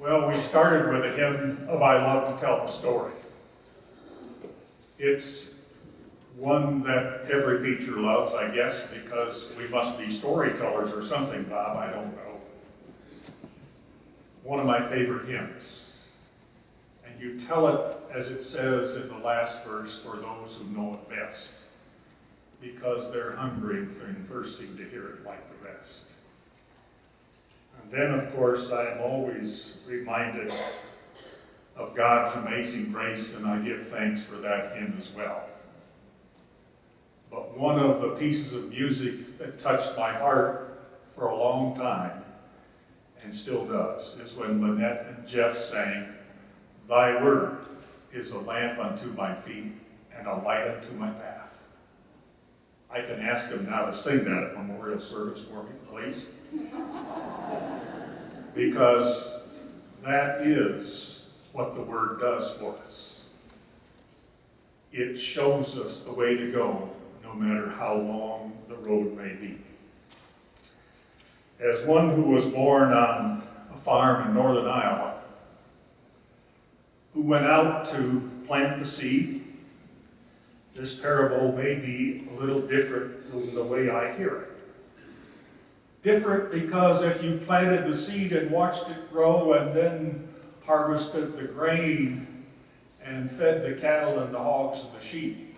Well, we started with a hymn of I Love to Tell the Story. It's one that every preacher loves, I guess, because we must be storytellers or something, Bob, I don't know. One of my favorite hymns. And you tell it, as it says in the last verse, for those who know it best, because they're hungering and thirsting to hear it like the rest. And then, of course, I am always reminded of God's amazing grace, and I give thanks for that hymn as well. But one of the pieces of music that touched my heart for a long time, and still does, is when Lynette and Jeff sang, "Thy word is a lamp unto my feet and a light unto my path." I can ask them now to sing that at memorial service for me, please. Because that is what the Word does for us. It shows us the way to go, no matter how long the road may be. As one who was born on a farm in northern Iowa, who went out to plant the seed, this parable may be a little different from the way I hear it. Different because if you planted the seed and watched it grow and then harvested the grain and fed the cattle and the hogs and the sheep,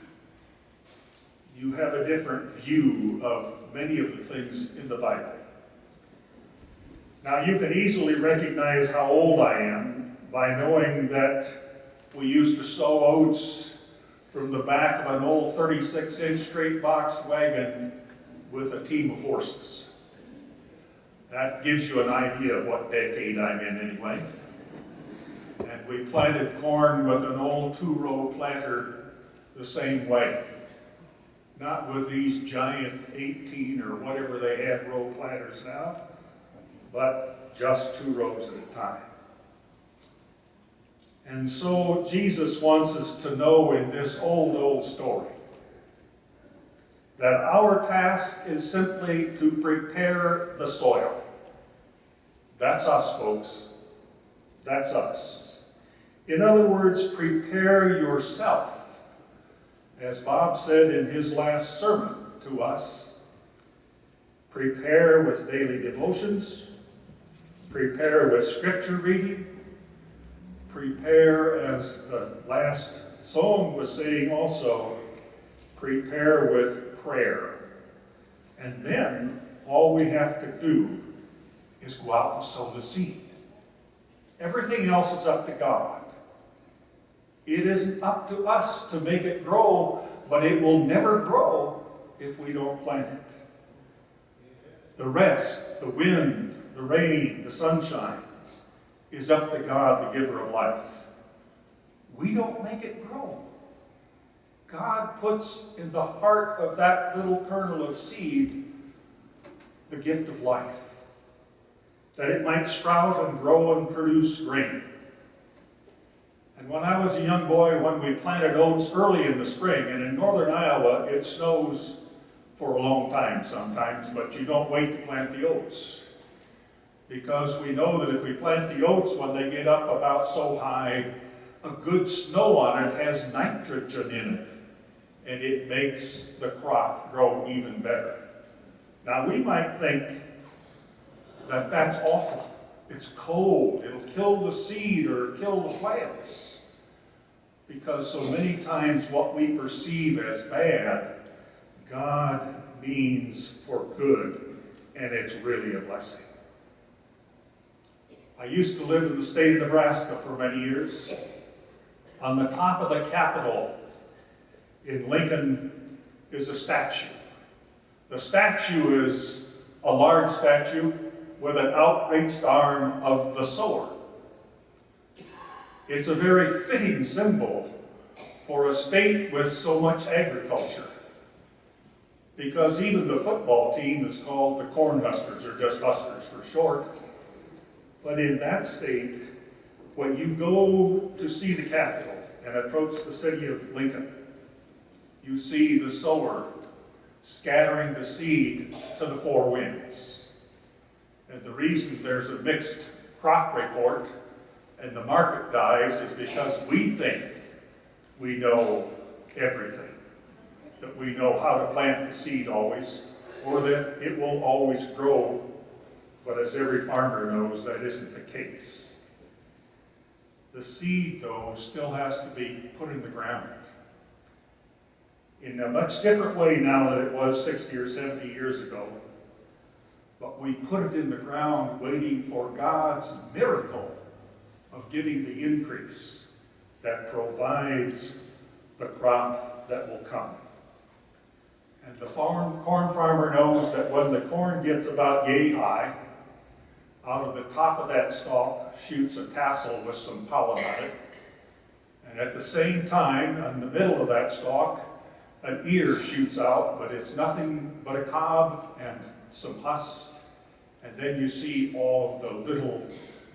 you have a different view of many of the things in the Bible. Now you can easily recognize how old I am by knowing that we used to sow oats from the back of an old 36-inch straight box wagon with a team of horses. That gives you an idea of what decade I'm in anyway. And we planted corn with an old 2-row planter the same way. Not with these giant 18 or whatever they have row planters now, but just 2 rows at a time. And so Jesus wants us to know in this old story that our task is simply to prepare the soil. That's us, folks. That's us. In other words, prepare yourself. As Bob said in his last sermon to us, prepare with daily devotions, prepare with scripture reading, prepare, as the last song was saying also, prepare with prayer. And then all we have to do is go out and sow the seed. Everything else is up to God. It isn't up to us to make it grow, but it will never grow if we don't plant it. The rest, the wind, the rain, the sunshine, is up to God, the giver of life. We don't make it grow. God puts in the heart of that little kernel of seed the gift of life, that it might sprout and grow and produce grain. And when I was a young boy, when we planted oats early in the spring, and in northern Iowa, it snows for a long time sometimes, but you don't wait to plant the oats. Because we know that if we plant the oats when they get up about so high, a good snow on it has nitrogen in it, and it makes the crop grow even better. Now we might think that that's awful. It's cold. It'll kill the seed or kill the plants. Because so many times what we perceive as bad, God means for good, and it's really a blessing. I used to live in the state of Nebraska for many years. On the top of the Capitol in Lincoln is a statue. The statue is a large statue with an outreached arm of the sower. It's a very fitting symbol for a state with so much agriculture, because even the football team is called the Cornhuskers, or just Huskers for short. But in that state, when you go to see the Capitol and approach the city of Lincoln, you see the sower scattering the seed to the 4 winds. And the reason there's a mixed crop report and the market dives is because we think we know everything, that we know how to plant the seed always, or that it will always grow. But as every farmer knows, that isn't the case. The seed, though, still has to be put in the ground in a much different way now than it was 60 or 70 years ago. But we put it in the ground waiting for God's miracle of giving the increase that provides the crop that will come. And the corn farmer knows that when the corn gets about yay high, out of the top of that stalk shoots a tassel with some pollen on it. And at the same time, in the middle of that stalk, an ear shoots out, but it's nothing but a cob and some husk. And then you see all of the little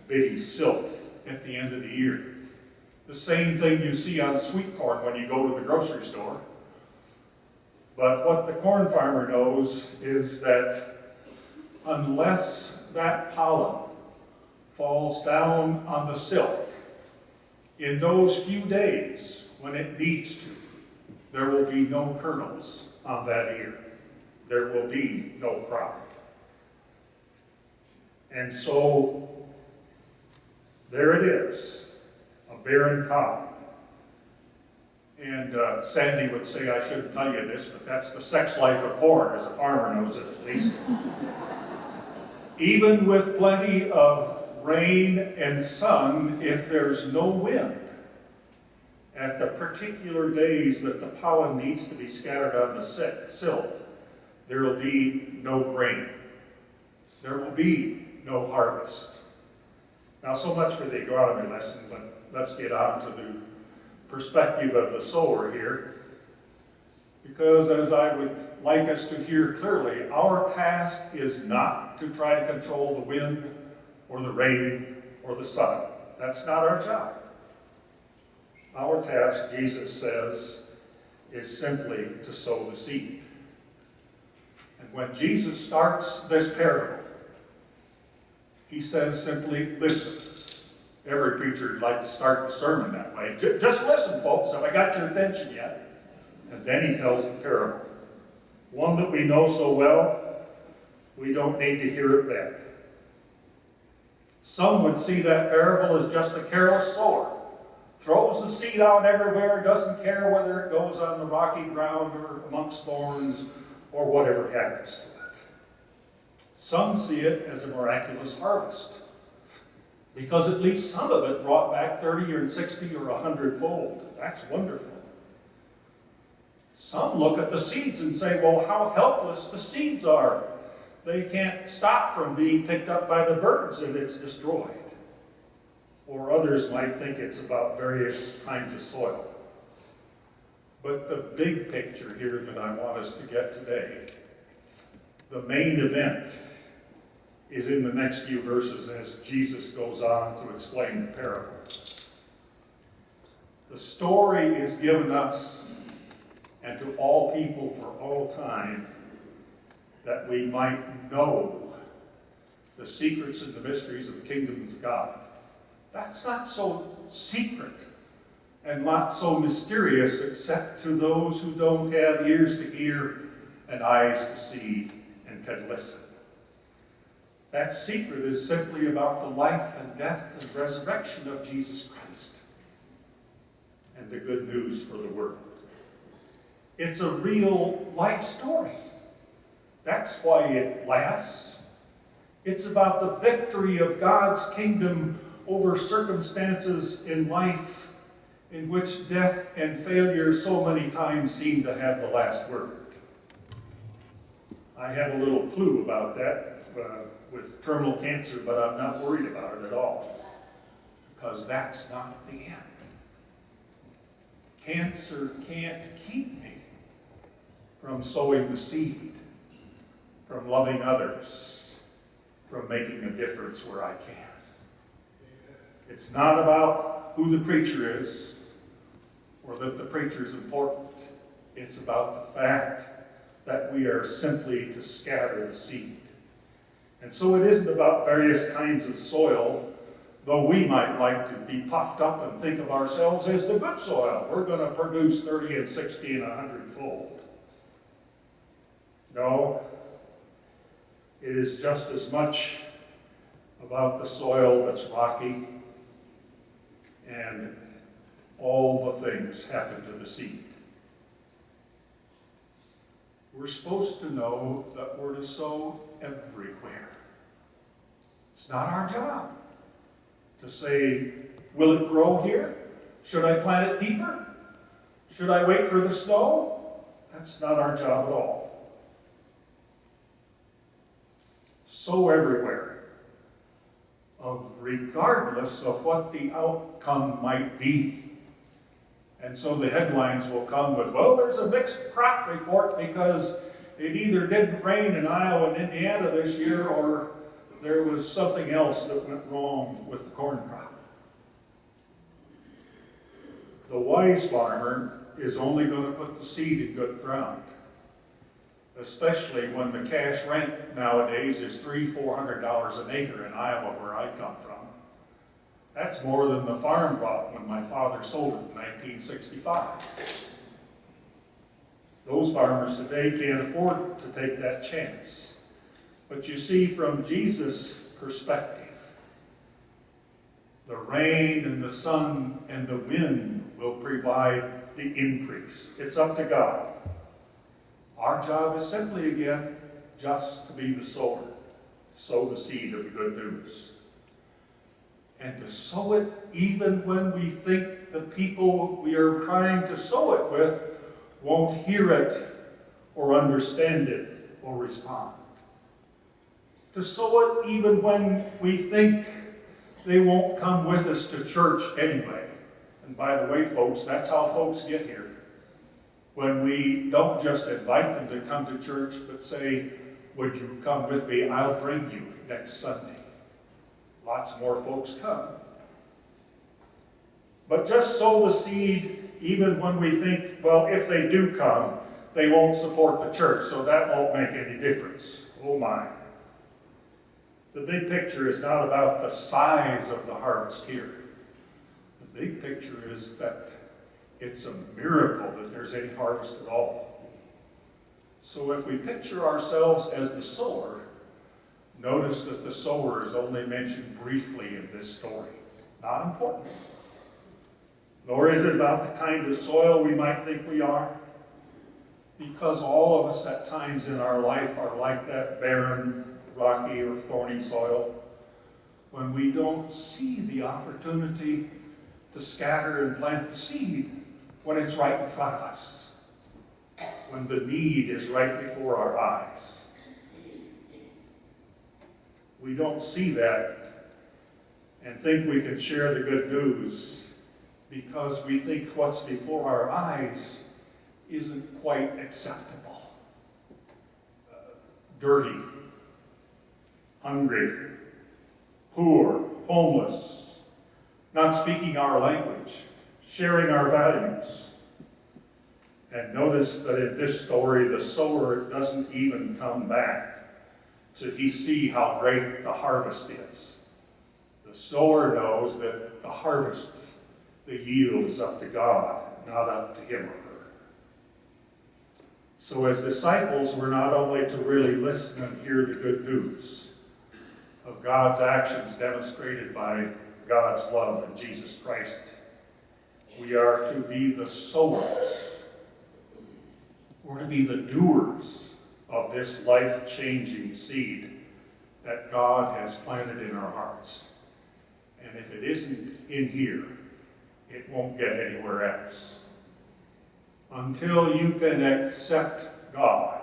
bitty silk at the end of the ear. The same thing you see on sweet corn when you go to the grocery store. But what the corn farmer knows is that unless that pollen falls down on the silk in those few days when it needs to, there will be no kernels on that ear. There will be no crop. And so there it is, a barren cob. And Sandy would say I shouldn't tell you this, but that's the sex life of corn, as a farmer knows it at least. Even with plenty of rain and sun, if there's no wind, at the particular days that the pollen needs to be scattered on the silk, there will be no grain. There will be no harvest. Now, so much for the agronomy lesson, but let's get on to the perspective of the sower here. Because as I would like us to hear clearly, our task is not to try to control the wind or the rain or the sun. That's not our job. Our task, Jesus says, is simply to sow the seed. And when Jesus starts this parable, he says simply, listen. Every preacher would like to start the sermon that way. Just listen, folks. Have I got your attention yet? And then he tells the parable. One that we know so well, we don't need to hear it then. Some would see that parable as just a careless sower. Throws the seed out everywhere, doesn't care whether it goes on the rocky ground or amongst thorns or whatever happens to it. Some see it as a miraculous harvest, because at least some of it brought back 30 or 60 or 100-fold. That's wonderful. Some look at the seeds and say, well, how helpless the seeds are. They can't stop from being picked up by the birds and it's destroyed. Or others might think it's about various kinds of soil. But the big picture here that I want us to get today, the main event, is in the next few verses as Jesus goes on to explain the parable. The story is given us and to all people for all time that we might know the secrets and the mysteries of the kingdom of God. That's not so secret and not so mysterious except to those who don't have ears to hear and eyes to see and can listen. That secret is simply about the life and death and resurrection of Jesus Christ and the good news for the world. It's a real life story. That's why it lasts. It's about the victory of God's kingdom over circumstances in life in which death and failure so many times seem to have the last word. I have a little clue about that with terminal cancer, but I'm not worried about it at all, because that's not the end. Cancer can't keep me from sowing the seed, from loving others, from making a difference where I can. It's not about who the preacher is or that the preacher's important. It's about the fact that we are simply to scatter the seed. And so it isn't about various kinds of soil, though we might like to be puffed up and think of ourselves as the good soil. We're going to produce 30 and 60 and 100-fold. No, it is just as much about the soil that's rocky, and all the things happen to the seed. We're supposed to know that we're to sow everywhere. It's not our job to say, will it grow here? Should I plant it deeper? Should I wait for the snow? That's not our job at all. Sow everywhere, regardless of what the outcome might be. And so the headlines will come with, well, there's a mixed crop report because it either didn't rain in Iowa and Indiana this year, or there was something else that went wrong with the corn crop. The wise farmer is only going to put the seed in good ground, especially when the cash rent nowadays is $300-400 an acre in Iowa, where I come from. That's more than the farm bought when my father sold it in 1965. Those farmers today can't afford to take that chance. But you see, from Jesus' perspective, the rain and the sun and the wind will provide the increase. It's up to God. Our job is simply, again, just to be the sower, to sow the seed of the good news. And to sow it even when we think the people we are trying to sow it with won't hear it or understand it or respond. To sow it even when we think they won't come with us to church anyway. And by the way, folks, that's how folks get here. When we don't just invite them to come to church, but say, would you come with me? I'll bring you next Sunday. Lots more folks come. But just sow the seed even when we think, well, if they do come, they won't support the church, so that won't make any difference. Oh my. The big picture is not about the size of the harvest here. The big picture is that it's a miracle that there's any harvest at all. So if we picture ourselves as the sower, notice that the sower is only mentioned briefly in this story. Not important. Nor is it about the kind of soil we might think we are, because all of us at times in our life are like that barren, rocky, or thorny soil when we don't see the opportunity to scatter and plant the seed when it's right in front of us, when the need is right before our eyes. We don't see that and think we can share the good news because we think what's before our eyes isn't quite acceptable. Dirty, hungry, poor, homeless, not speaking our language, sharing our values. And notice that in this story, the sower doesn't even come back to see how great the harvest is. The sower knows that the harvest, the yield, is up to God, not up to him or her. So as disciples, we're not only to really listen and hear the good news of God's actions demonstrated by God's love in Jesus Christ, we are to be the sowers. We're to be the doers of this life-changing seed that God has planted in our hearts. And if it isn't in here, it won't get anywhere else. Until you can accept God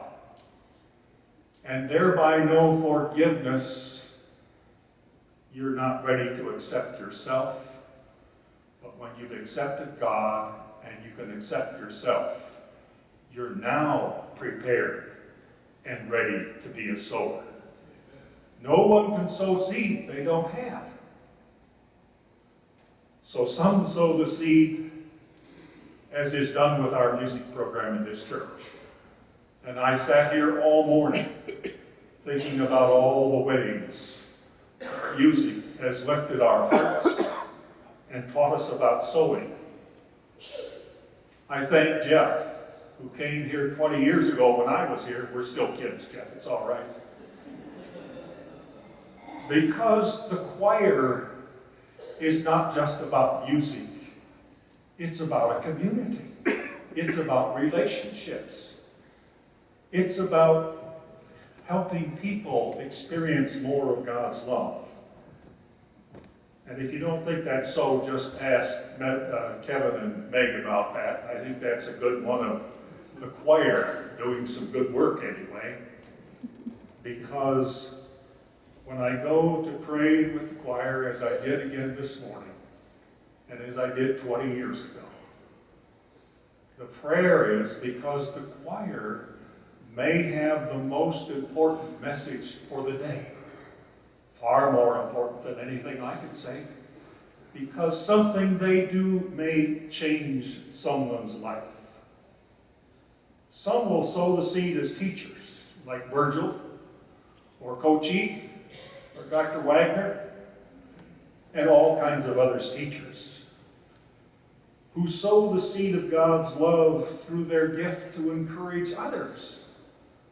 and thereby know forgiveness, you're not ready to accept yourself. But when you've accepted God and you can accept yourself, you're now prepared and ready to be a sower. No one can sow seed they don't have. So some sow the seed, as is done with our music program in this church. And I sat here all morning thinking about all the ways music has lifted our hearts and taught us about sowing. I thank Jeff, who came here 20 years ago when I was here. We're still kids, Jeff, it's all right. Because the choir is not just about music. It's about a community. It's about relationships. It's about helping people experience more of God's love. And if you don't think that's so, just ask Kevin and Meg about that. I think that's a good one of the choir doing some good work anyway. Because when I go to pray with the choir, as I did again this morning, and as I did 20 years ago, the prayer is because the choir may have the most important message for the day. Far more important than anything I could say. Because something they do may change someone's life. Some will sow the seed as teachers, like Virgil, or Coach Heath, or Dr. Wagner, and all kinds of other teachers, who sow the seed of God's love through their gift to encourage others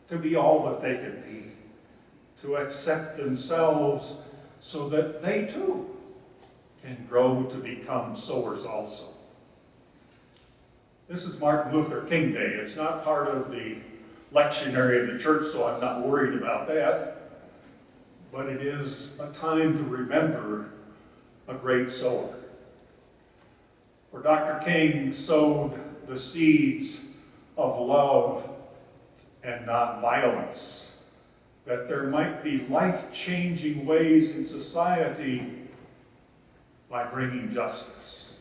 to be all that they can be, to accept themselves so that they too can grow to become sowers also. This is Martin Luther King Day. It's not part of the lectionary of the church, so I'm not worried about that. But it is a time to remember a great sower. For Dr. King sowed the seeds of love and nonviolence, that there might be life-changing ways in society by bringing justice.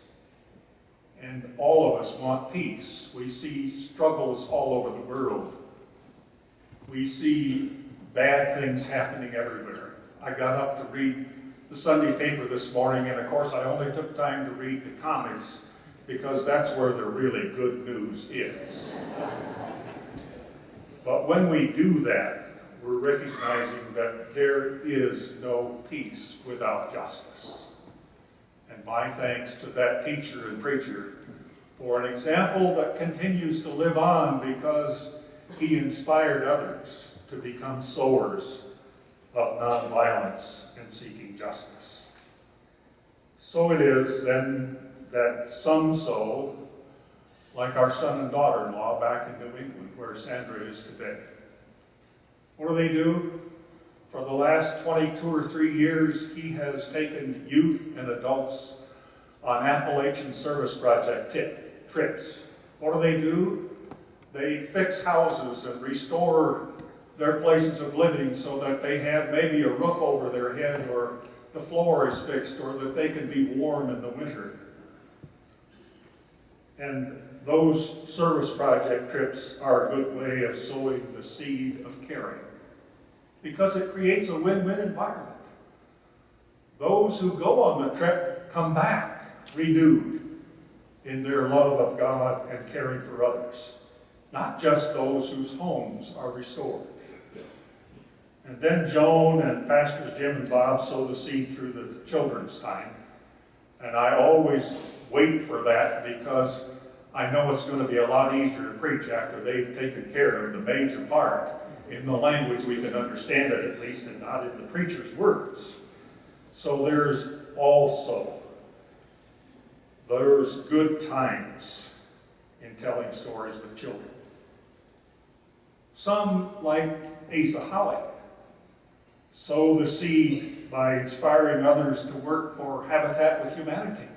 And all of us want peace. We see struggles all over the world. We see bad things happening everywhere. I got up to read the Sunday paper this morning, and of course I only took time to read the comics because that's where the really good news is. But when we do that, we're recognizing that there is no peace without justice. And my thanks to that teacher and preacher for an example that continues to live on because he inspired others to become sowers of nonviolence and seeking justice. So it is then that some sow, like our son and daughter-in-law back in New England, where Sandra is today. What do? For the last 22 or 3 years, he has taken youth and adults on Appalachian Service Project trips. What do? They fix houses and restore their places of living so that they have maybe a roof over their head, or the floor is fixed, or that they can be warm in the winter. And those service project trips are a good way of sowing the seed of caring, because it creates a win-win environment. Those who go on the trip come back renewed in their love of God and caring for others, not just those whose homes are restored. And then Joan and Pastors Jim and Bob sow the seed through the children's time. And I always wait for that because I know it's going to be a lot easier to preach after they've taken care of the major part in the language we can understand it at least, and not in the preacher's words. So there's good times in telling stories with children. Some, like Asa Holly, sow the seed by inspiring others to work for Habitat with Humanity.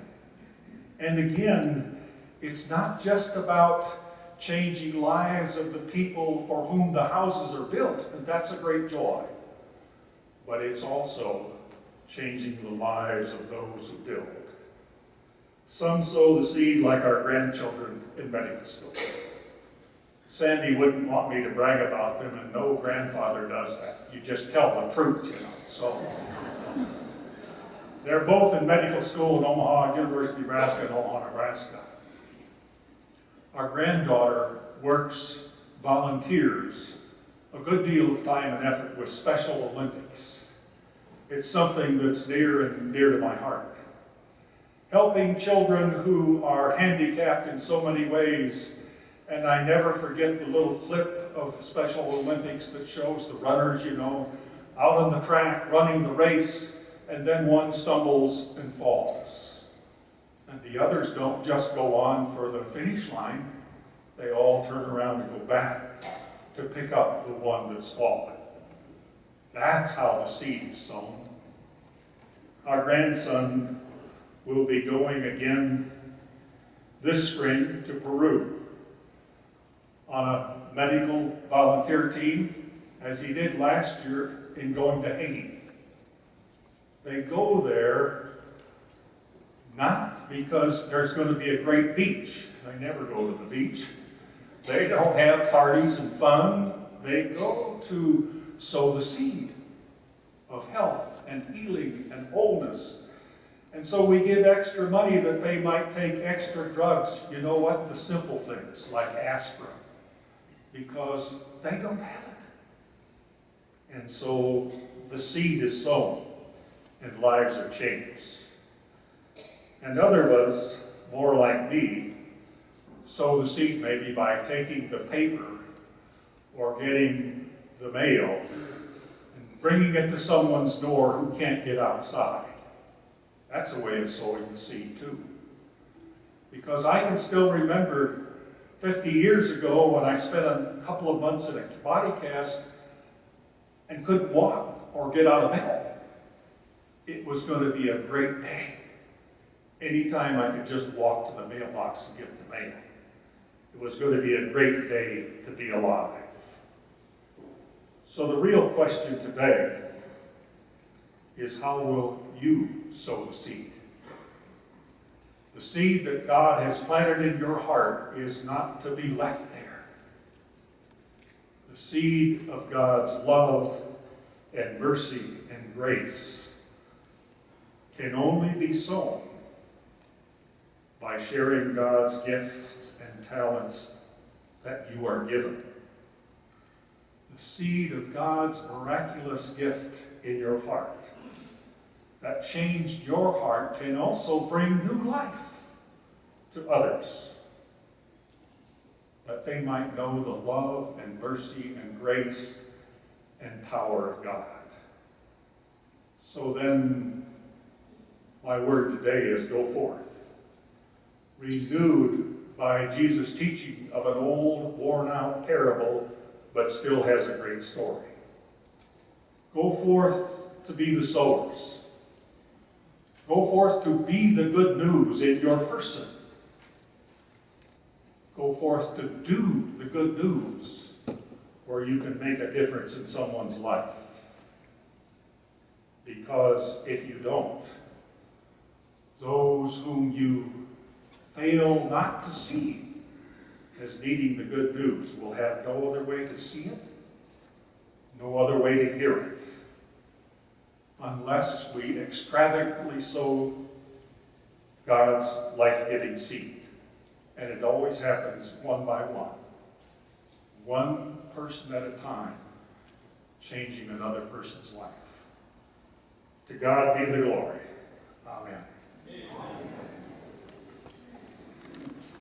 And again, it's not just about changing lives of the people for whom the houses are built, and that's a great joy. But it's also changing the lives of those who build. Some sow the seed like our grandchildren in medical school. Sandy wouldn't want me to brag about them, and no grandfather does that. You just tell the truth, you know. So they're both in medical school in Omaha, University of Nebraska in Omaha, Nebraska. Our granddaughter volunteers a good deal of time and effort with Special Olympics. It's something that's near and dear to my heart. Helping children who are handicapped in so many ways. And I never forget the little clip of Special Olympics that shows the runners, out on the track running the race, and then one stumbles and falls. And the others don't just go on for the finish line. They all turn around and go back to pick up the one that's fallen. That's how the seed is sown. Our grandson will be going again this spring to Peru on a medical volunteer team, as he did last year in going to Haiti. They go there not because there's going to be a great beach. They never go to the beach. They don't have parties and fun. They go to sow the seed of health and healing and wholeness. And so we give extra money that they might take extra drugs, the simple things like aspirin, because they don't have it. And so the seed is sown and lives are changed. And other of us, more like me, sow the seed maybe by taking the paper or getting the mail and bringing it to someone's door who can't get outside. That's a way of sowing the seed too. Because I can still remember 50 years ago when I spent a couple of months in a body cast and couldn't walk or get out of bed. It was going to be a great day. Anytime I could just walk to the mailbox and get the mail. It was going to be a great day to be alive. So the real question today is, how will you sow the seed? The seed that God has planted in your heart is not to be left there. The seed of God's love and mercy and grace can only be sown by sharing God's gifts and talents that you are given. The seed of God's miraculous gift in your heart that changed your heart can also bring new life to others, that they might know the love and mercy and grace and power of God. So then, my word today is go forth, renewed by Jesus' teaching of an old, worn-out parable, but still has a great story. Go forth to be the sowers. Go forth to be the good news in your person. Go forth to do the good news where you can make a difference in someone's life. Because if you don't, those whom you fail not to see as needing the good news will have no other way to see it, no other way to hear it, unless we extravagantly sow God's life-giving seed. And it always happens one by one person at a time, changing another person's life. To God be the glory. Amen. Amen.